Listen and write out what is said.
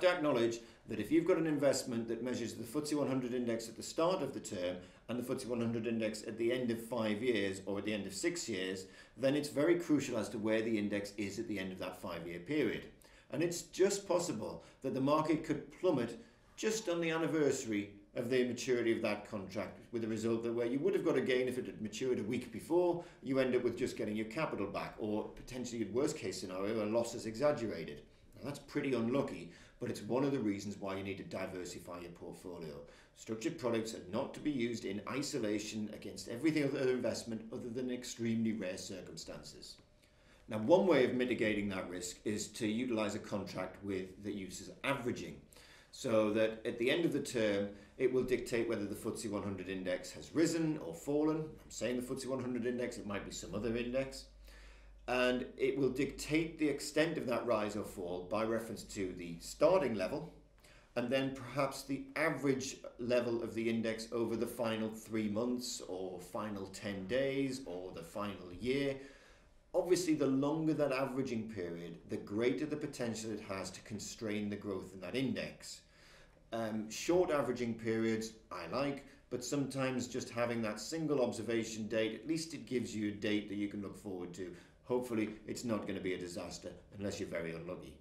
to acknowledge that if you've got an investment that measures the FTSE 100 index at the start of the term and the FTSE 100 index at the end of 5 years or at the end of 6 years, then it's very crucial as to where the index is at the end of that 5-year period. And it's just possible that the market could plummet just on the anniversary of the maturity of that contract, with the result that where you would have got a gain if it had matured a week before, you end up with just getting your capital back, or potentially in worst case scenario, a loss is exaggerated. Now that's pretty unlucky, but it's one of the reasons why you need to diversify your portfolio. Structured products are not to be used in isolation against everything other investment other than extremely rare circumstances. Now, one way of mitigating that risk is to utilize a contract that uses averaging, so that at the end of the term, it will dictate whether the FTSE 100 index has risen or fallen. I'm saying the FTSE 100 index, it might be some other index. And it will dictate the extent of that rise or fall by reference to the starting level, and then perhaps the average level of the index over the final 3 months or final 10 days or the final year. Obviously, the longer that averaging period, the greater the potential it has to constrain the growth in that index. Short averaging periods I like, but sometimes just having that single observation date, at least it gives you a date that you can look forward to. Hopefully, it's not going to be a disaster unless you're very unlucky.